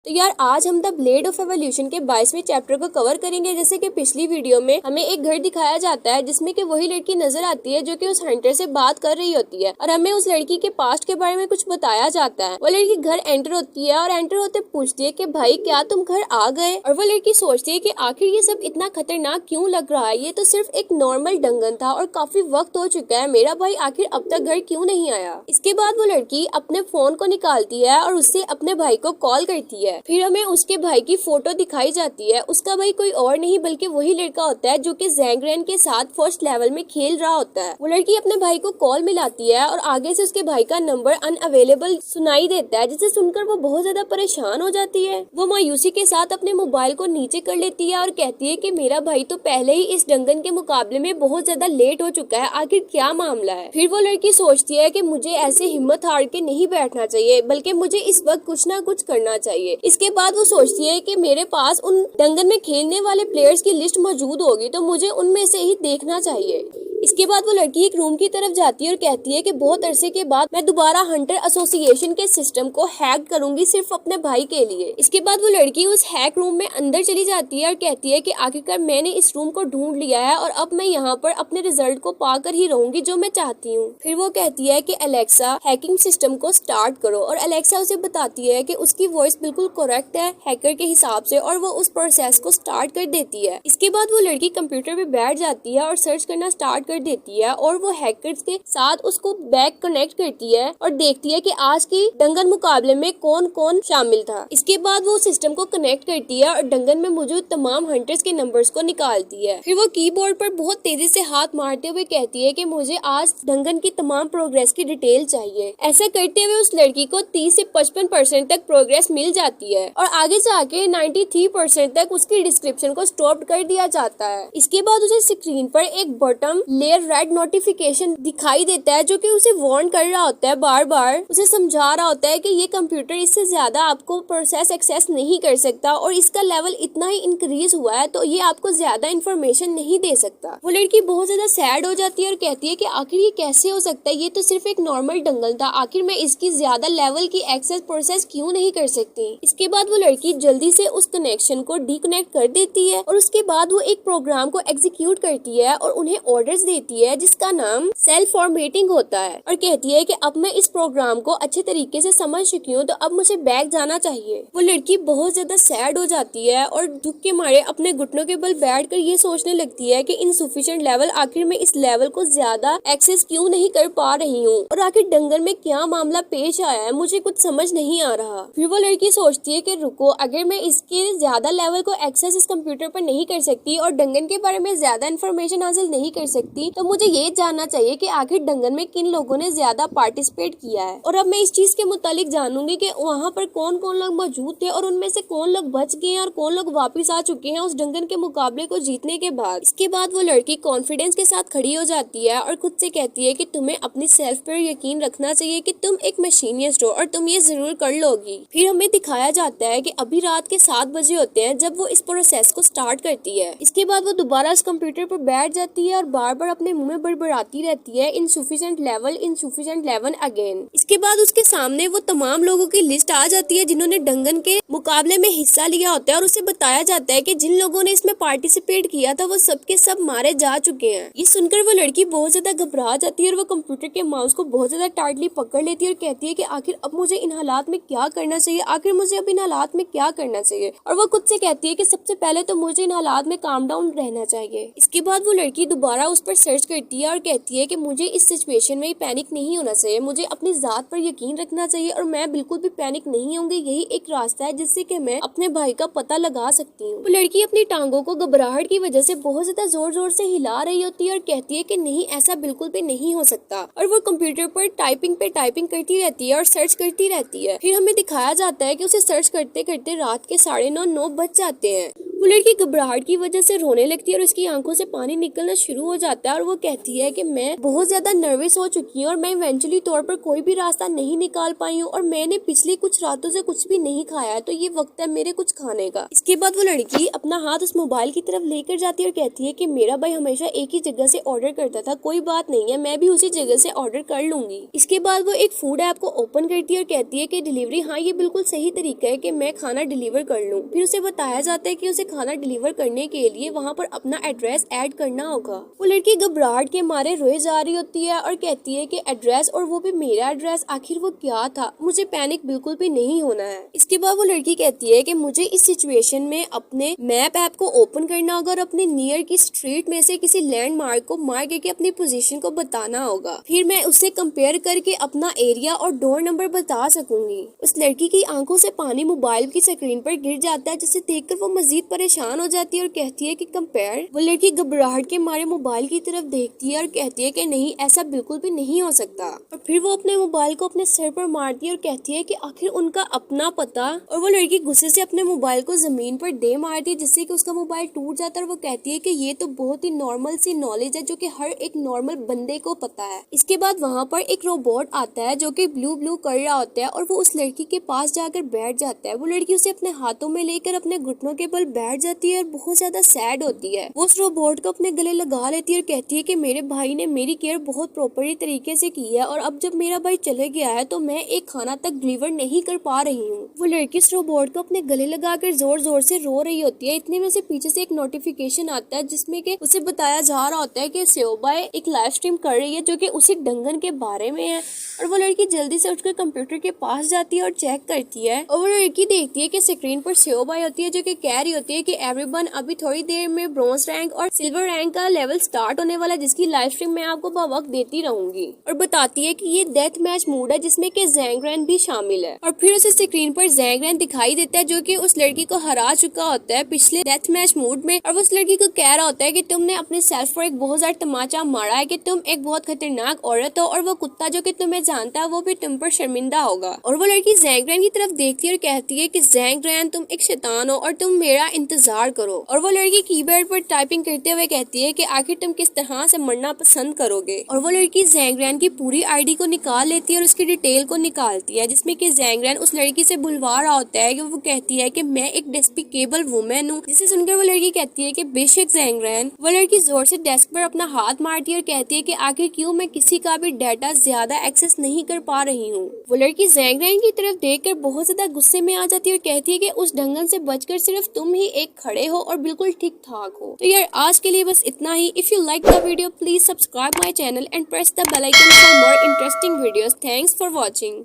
तो यार आज हम द ब्लेड ऑफ एवोल्यूशन के 22वें चैप्टर को कवर करेंगे। जैसे कि पिछली वीडियो में हमें एक घर दिखाया जाता है जिसमें कि वही लड़की नजर आती है जो कि उस हंटर से बात कर रही होती है और हमें उस लड़की के पास्ट के बारे में कुछ बताया जाता है। वो लड़की घर एंटर होती है और एंटर होते पूछती है कि भाई क्या तुम घर आ गए। और वो लड़की सोचती है कि आखिर ये सब इतना खतरनाक क्यों लग रहा है, ये तो सिर्फ एक नॉर्मल डंगन था और काफी वक्त हो चुका है, मेरा भाई आखिर अब तक घर क्यों नहीं आया। इसके बाद वो लड़की अपने फोन को निकालती है और उससे अपने भाई को कॉल करती है। फिर हमें उसके भाई की फोटो दिखाई जाती है। उसका भाई कोई और नहीं बल्कि वही लड़का होता है जो कि जैंगरेन के साथ फर्स्ट लेवल में खेल रहा होता है। वो लड़की अपने भाई को कॉल मिलाती है और आगे से उसके भाई का नंबर अनअवेलेबल सुनाई देता है, जिसे सुनकर वो बहुत ज्यादा परेशान हो जाती है। वो मायूसी के साथ अपने मोबाइल को नीचे कर लेती है और कहती है कि मेरा भाई तो पहले ही इस डंगन के मुकाबले में बहुत ज्यादा लेट हो चुका है, आखिर क्या मामला है। फिर वो लड़की सोचती है कि मुझे ऐसे हिम्मत हार के नहीं बैठना चाहिए बल्कि मुझे इस वक्त कुछ ना कुछ करना चाहिए। इसके बाद वो सोचती है कि मेरे पास उन डंगन में खेलने वाले प्लेयर्स की लिस्ट मौजूद होगी तो मुझे उनमें से ही देखना चाहिए। इसके बाद वो लड़की एक रूम की तरफ जाती है और कहती है कि बहुत अरसे के बाद मैं दोबारा हंटर एसोसिएशन के सिस्टम को हैक करूंगी सिर्फ अपने भाई के लिए। इसके बाद वो लड़की उस हैक रूम में अंदर चली जाती है और कहती है कि आखिरकार मैंने इस रूम को ढूंढ लिया है और अब मैं यहाँ पर अपने रिजल्ट को पाकर ही रहूंगी जो मैं चाहती हूँ। फिर वो कहती है कि एलेक्सा हैकिंग सिस्टम को स्टार्ट करो और एलेक्सा उसे बताती है कि उसकी वॉइस बिल्कुल करेक्ट है हैकर के हिसाब से और वो उस प्रोसेस को स्टार्ट कर देती है। इसके बाद वो लड़की कंप्यूटर पे बैठ जाती है और सर्च करना स्टार्ट कर देती है और वो हैकर्स के साथ उसको बैक कनेक्ट करती है और देखती है कि आज की डंगन मुकाबले में कौन कौन शामिल था। इसके बाद वो सिस्टम को कनेक्ट करती है और डंगन में मौजूद तमाम हंटर्स के नंबर्स को निकालती है। फिर वो कीबोर्ड पर बहुत तेजी से हाथ मारते हुए कहती है कि मुझे आज डंगन की तमाम प्रोग्रेस की डिटेल चाहिए। ऐसा करते हुए उस लड़की को 30 से 55% तक प्रोग्रेस मिल जाती है और आगे जाके 93% तक उसकी डिस्क्रिप्शन को स्टॉप कर दिया जाता है। इसके बाद उसे स्क्रीन पर एक बॉटम लेयर रेड नोटिफिकेशन दिखाई देता है जो कि उसे वार्न कर रहा होता है, बार बार उसे समझा रहा होता है कि ये कंप्यूटर इससे ज्यादा आपको प्रोसेस एक्सेस नहीं कर सकता और इसका लेवल इतना ही इंक्रीज हुआ है तो ये आपको ज्यादा इन्फॉर्मेशन नहीं दे सकता। वो लड़की बहुत ज्यादा सैड हो जाती है और कहती है कि आखिर ये कैसे हो सकता है, ये तो सिर्फ एक नॉर्मल डंगल था, आखिर मैं इसकी ज्यादा लेवल की एक्सेस प्रोसेस क्यों नहीं कर सकती। इसके बाद वो लड़की जल्दी से उस कनेक्शन को डिकनेक्ट कर देती है और उसके बाद वो एक प्रोग्राम को एग्जीक्यूट करती है और उन्हें ऑर्डर्स देती है जिसका नाम सेल्फ फॉर्मेटिंग होता है और कहती है कि अब मैं इस प्रोग्राम को अच्छे तरीके से समझ चुकी हूँ तो अब मुझे बैक जाना चाहिए। वो लड़की बहुत ज्यादा सैड हो जाती है और दुख के मारे अपने घुटनों के बल बैठकर ये सोचने लगती है कि इनसफिशिएंट लेवल, आखिर मैं इस लेवल को ज्यादा एक्सेस क्यों नहीं कर पा रही हूँ और आखिर डंगन में क्या मामला पेश आया है, मुझे कुछ समझ नहीं आ रहा। फिर वो लड़की सोचती है कि रुको, अगर मैं इसके ज्यादा लेवल को एक्सेस इस कंप्यूटर पर नहीं कर सकती और डंगन के बारे में ज्यादा इन्फॉर्मेशन हासिल नहीं कर सकती तो मुझे ये जानना चाहिए कि आखिर डंगन में किन लोगों ने ज्यादा पार्टिसिपेट किया है और अब मैं इस चीज के मुतालिक जानूंगी कि वहाँ पर कौन कौन लोग मौजूद थे और उनमें से कौन लोग बच गए हैं और कौन लोग वापस आ चुके हैं उस डंगन के मुकाबले को जीतने के बाद। इसके बाद वो लड़की कॉन्फिडेंस के साथ खड़ी हो जाती है और खुद से कहती है कि तुम्हें अपनी सेल्फ पर यकीन रखना चाहिए कि तुम एक मशीनिस्ट हो और तुम ये जरूर कर लोगी। फिर हमें दिखाया जाता है कि अभी रात के 7 बजे होते हैं जब वो इस प्रोसेस को स्टार्ट करती है। इसके बाद वो दोबारा उस कंप्यूटर पर बैठ जाती है और बार बार अपने मुंह में बड़बड़ाती रहती है इनसफिशिएंट लेवल अगेन। इसके बाद उसके सामने वो तमाम लोगों की लिस्ट आ जाती है जिन्होंने डंगन के मुकाबले में हिस्सा लिया होता है और उसे बताया जाता है कि जिन लोगों ने इसमें पार्टिसिपेट किया था वो सबके सब मारे जा चुके हैं। ये सुनकर वो लड़की बहुत ज्यादा घबरा जाती है और वो कंप्यूटर के माउस को बहुत ज्यादा टाइटली पकड़ लेती है और कहती है कि आखिर अब मुझे इन हालात में क्या करना चाहिए, आखिर मुझे अब इन हालात में क्या करना चाहिए। और वो खुद से कहती है कि सबसे पहले तो मुझे इन हालात में काम डाउन रहना चाहिए। इसके बाद वो लड़की दोबारा उस पर सर्च करती है और कहती है कि मुझे इस सिचुएशन में पैनिक नहीं होना चाहिए, मुझे अपनी जात पर यकीन रखना चाहिए और मैं बिल्कुल भी पैनिक नहीं होंगी, यही एक रास्ता है जिससे कि मैं अपने भाई का पता लगा सकती हूँ। वो लड़की अपनी टांगों को घबराहट की वजह से बहुत ज्यादा जोर जोर से हिला रही होती है और कहती है कि नहीं, ऐसा बिल्कुल भी नहीं हो सकता और वो कंप्यूटर पर टाइपिंग करती रहती है और सर्च करती रहती है। फिर हमें दिखाया जाता है कि उसे सर्च करते करते रात के 9:30 बज जाते हैं। वो लड़की घबराहट की वजह से रोने लगती है और उसकी आंखों से पानी निकलना शुरू हो जाता है और वो कहती है कि मैं बहुत ज्यादा नर्वस हो चुकी हूँ और मैं इवेंचुअली तौर पर कोई भी रास्ता नहीं निकाल पाई हूँ और मैंने पिछली कुछ रातों से कुछ भी नहीं खाया है, तो ये वक्त है मेरे कुछ खाने का। इसके बाद वो लड़की अपना हाथ उस मोबाइल की तरफ लेकर जाती है और कहती है कि मेरा भाई हमेशा एक ही जगह से ऑर्डर करता था, कोई बात नहीं है, मैं भी उसी जगह से ऑर्डर कर लूंगी। इसके बाद वो एक फूड ऐप को ओपन करती है और कहती है कि डिलीवरी, हाँ ये बिल्कुल सही तरीका है कि मैं खाना डिलीवर कर लूँ। फिर उसे बताया जाता है कि उसे खाना डिलीवर करने के लिए वहाँ पर अपना एड्रेस ऐड करना होगा। वो लड़की घबराहट के मारे रोए जा रही होती है और कहती है कि एड्रेस, और वो भी मेरा एड्रेस, आखिर वो क्या था, मुझे पैनिक बिल्कुल भी नहीं होना है। इसके बाद वो लड़की कहती है कि मुझे इस सिचुएशन में अपने मैप ऐप को ओपन करना होगा और अपने नियर की स्ट्रीट में से किसी लैंडमार्क को मार्क करके अपनी पोजीशन को बताना होगा, फिर मैं उससे कंपेयर करके अपना एरिया और डोर नंबर बता सकूंगी। उस लड़की की आंखों से पानी मोबाइल की स्क्रीन पर गिर जाता है, जिसे देखकर वो मजीद परेशान हो जाती है और कहती है कि कंपेयर। वो लड़की घबराहट के मारे मोबाइल की तरफ देखती है और कहती है कि नहीं, ऐसा बिल्कुल भी नहीं हो सकता। और फिर वो अपने मोबाइल को अपने सर पर मारती है और कहती है कि आखिर उनका अपना पता। और वो लड़की गुस्से से अपने मोबाइल को जमीन पर दे मारती है, जिससे कि उसका मोबाइल टूट जाता है। और वो कहती है कि ये तो बहुत ही नॉर्मल सी नॉलेज है जो कि हर एक नॉर्मल बंदे को पता है। इसके बाद वहाँ पर एक रोबोट आता है जो कि ब्लू ब्लू कर रहा होता है और वो उस लड़की के पास जाकर बैठ जाता है। वो लड़की उसे अपने हाथों में लेकर अपने घुटनों के बल बैठ जाती है और बहुत ज्यादा सैड होती है। वो उस रोबोट को अपने गले लगा लेती है और कहती है कि मेरे भाई ने मेरी केयर बहुत प्रॉपरली तरीके से की है और अब जब मेरा भाई चले गया है तो मैं एक खाना तक डिलीवर नहीं कर पा रही हूँ। वो लड़की उस रोबोट को अपने गले लगाकर जोर जोर से रो रही होती है। इतने में से पीछे से एक नोटिफिकेशन आता है जिसमें कि उसे बताया जा रहा होता है कि सेओबाई एक लाइव स्ट्रीम कर रही है जो कि उसी डंगन के बारे में है। और वो लड़की जल्दी से उठकर कंप्यूटर के पास जाती है और चेक करती है और वो लड़की देखती है कि स्क्रीन पर सेओबाई होती है जो कि कह रही होती है कि एवरीवन, अभी थोड़ी देर में ब्रॉन्ज रैंक और सिल्वर रैंक का लेवल स्टार्ट होने वाला है, जिसकी लाइव स्ट्रीम मैं आपको बवक्त देती रहूंगी। और बताती है कि ये डेथ मैच मूड है जिसमें कि ज़ैंग रैन भी शामिल है। और फिर उसे स्क्रीन पर ज़ैंग रैन दिखाई देता है जो कि उस लड़की को हरा चुका होता है पिछले डेथ मैच मूड में। और वो उस लड़की को कह रहा होता है कि तुमने अपने सेल्फ पर एक बहुत ज्यादा तमाचा मारा है, कि तुम एक बहुत खतरनाक औरत हो और वो कुत्ता जो कि तुम्हें जानता है वो भी तुम पर शर्मिंदा होगा। और वो लड़की ज़ैंग रैन की तरफ देखती है और कहती है कि ज़ैंग रैन, तुम एक शैतान हो और तुम मेरा इंतजार करो। और वो लड़की कीबोर्ड पर टाइपिंग करते हुए कहती है कि आखिर तुम किस तरह से मरना पसंद करोगे। और वो लड़की ज़ैंग रैन की पूरी आईडी को निकाल लेती है और उसकी डिटेल को निकालती है, जिसमें कि ज़ैंग रैन उस लड़की से बुलवा रहा होता है कि वो कहती है कि मैं एक डेस्पिकेबल वुमेन हूँ। जिसे सुनकर वो लड़की कहती है कि बेशक ज़ैंग रैन। वो लड़की जोर से डेस्क पर अपना हाथ मारती है और कहती है कि आखिर क्यों मैं किसी का भी डाटा ज्यादा एक्सेस नहीं कर पा रही हूँ। वो लड़की ज़ैंग रैन की तरफ देखकर बहुत ज्यादा गुस्से में आ जाती है और कहती है कि उस ढंगन से बचकर सिर्फ तुम ही एक खड़े हो और बिल्कुल ठीक ठाक हो। तो यार आज के लिए बस इतना ही। If you like the video, please subscribe my channel and press the bell icon for more interesting videos. Thanks for watching.